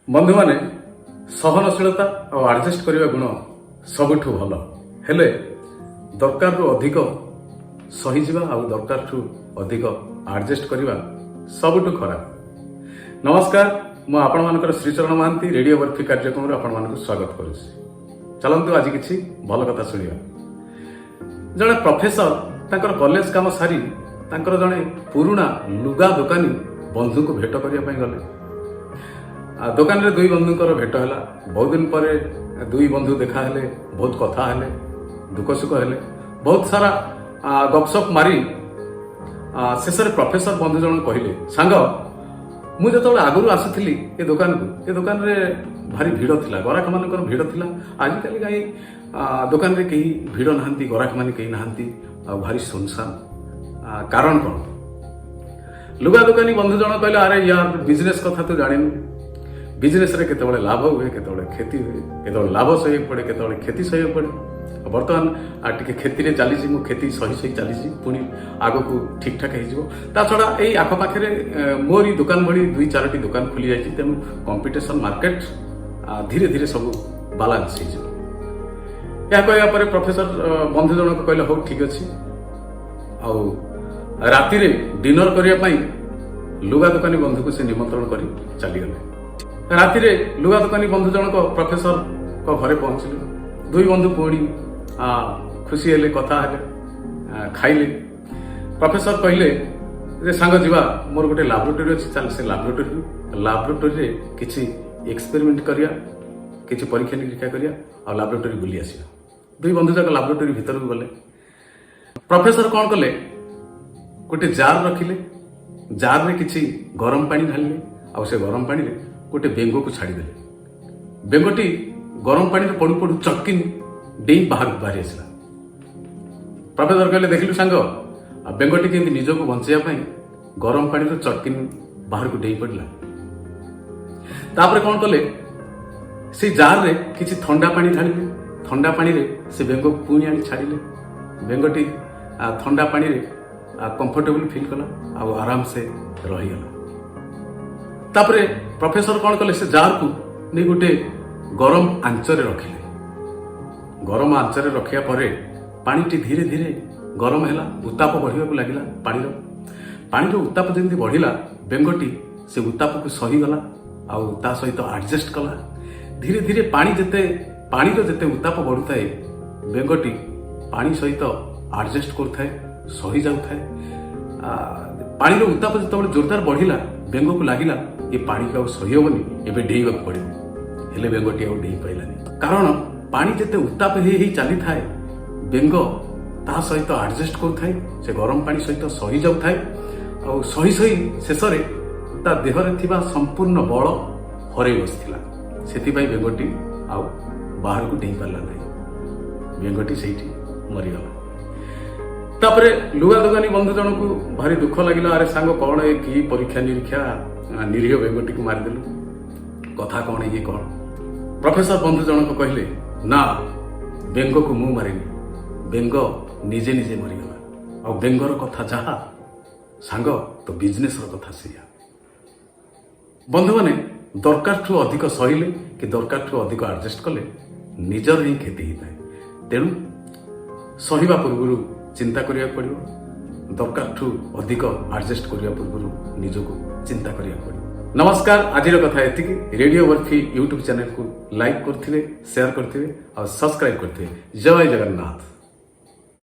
बंधु माने सहनशीलता और आडजस्ट करने गुण सबुठ भल हेले दरकार रु अधिक सहीजा और दरकार ठू अधिक आडजस्ट करने सबुठ खराब। नमस्कार, मु आपण मानकर श्रीचरण महांती रेडियो बर्फी कार्यक्रम आपण मानक स्वागत करुछि। चलंतु आज किछि भल कथा सुनिया। जड़े प्रोफेसर तांकर कॉलेज काम सारी तांकर जड़े पुराना लुगा दुकानी बंधु को भेट करने गले। दुकान रे दुई बंधुकर भेट है। बहुत दिन पर दुई बंधु देखा हेले, बहुत कथा हेले, दुख सुख हेले, बहुत सारा गपसप मारी शेष प्रोफेसर बंधु जन कहले, सांग मुझे जो आगुरी आसुली ए दुकान रे भारी भिड़ थिला, गराक मानकर भिड़ थिला। आजिकल कहीं दुकान रे कहीं भिड़ नहांती, गराक माने कहीं नहांती, भारी सुनसान। कारण कौन? लुगा दुकानी बंधु जन कहले, अरे यार बिजनेस कथा तो जानिनु। बिजनेस रे केतबेले लाभ हुए, केतबेले क्षति हुए, केतबेले लाभ सही पड़े, केतबेले क्षति सही पड़े। बर्तमान टिके खेती रे चली मु खेती सही चली पुणी आग को ठीक ठाक हो। ता छड़ा यही आखपाखे मोरी दुकान भली दुई चारोटी दुकान खुली जाइए, तेणु कंपिटिशन मार्केट धीरे धीरे सब बालांस हो। कहला प्रोफेसर बंधु जनक कहले, हो ठीक अच्छे। राति रे डिनर करने लुगा दुकानी बंधु को से निमंत्रण कर चलीगले। राति रे लुगा दुकानी बंधु जनक प्रोफेसर को घरे पहुंचले। दुई बंधु पुणी खुशी हेले, कथा हेले, खाइले। प्रोफेसर कहले जे सांग जीवा मोर गोटे लैबोरेटरी अच्छी, चल से लैबोरेटरी किसी एक्सपेरिमेंट करिया, किसी परीक्षा निरीक्षा करिया और लैबोरेटरी बुली आसिया। दुई बंधु जाक लैबोरेटरी भीतर को गले। प्रोफेसर कौन कले, गोटे जार रखिले, जार रे किसी गरम पानी ढालिले और से गरम पानी रे गोटे बेंग को छाड़ीदेले। बेंगटी गरम पानी रे पड़ू पड़ू चटकिन डेई बाहरी आसला। प्रोफेसर कहले, देखिलु सांग बेंगटी केमती निजको बंचाइया गरम पानी रे चटकिन बाहर को डेई पड़ला। तापर कौन कले, से जार रे किसी ठंडा पानी ढालिले। ठंडा पानी रे से बेंग पुणी आनी छाड़िले। बेंगटी ठंडा पानी रे कंफर्टेबल फील कला और आराम से रहीगला। तापरे प्रोफेसर कौन कले, से जार को नहीं गोटे गरम आंचरे रखिले। गरम आंचरे रखिया परे पानी धीरे धीरे गरम हैला, उत्ताप बढ़िया को लगिला। पानी उत्ताप जमी बढ़िला, बेंगटी से उत्ताप को सहीगला और ता सहित एडजस्ट कला। धीरे धीरे पानी जेते उत्ताप बढ़ुए, बेंगटी पानी सहित एडजस्ट करथाए, सही जाउथाए। पानी उत्ताप जो जोरदार बढ़िला, बेंग को लगिला ये पानी को सही हेनी, एवं डेइबा पड़ो। हेले बेंगटी आउ डेई पाइलानी, कारण पानी जिते उत्ताप ही चली थाए, बेंग ता सहित एडजस्ट करथाए, से गरम पानी सहित सही जाउथाए और सही शेष में ता देहरे थिबा संपूर्ण बल हरई बसथिला। सेतिबाई बेंगटी आउ बाहर को डेई पारला नहीं, बेंगटी सेठी मरीगला। तापरे लुगा दुकानी बंधु जन को भारी दुख लगिला, अरे सांग कौन ये कि परीक्षा निरीक्षा निरीह बेंगटी को मारिदेलु, कथा कौन ये कौन? प्रोफेसर बंधु जन को कहले, ना बेंग को मु मारिनी, बेंग निजे निजे मरीगला। और बेंगर कथा जहा सांग तो बिजनेस कथा सेया। बंधु माने दरकार ठू अधिक सहिले कि दरकार ठू अधिक एडजस्ट कले निजर ही क्षति होता है। तेणु सहिबा पूर्व चिंता करिया पड़ियो, दरकार ठू अधिक एडजस्ट करिया पूर्व निजको चिंता करिया पड़ियो। नमस्कार, आजिर कथा एतिकी। रेडियो बर्फी यूट्यूब चैनल को लाइक करथिबे, शेयर करथिबे और सब्सक्राइब करथिबे। जय जगन्नाथ।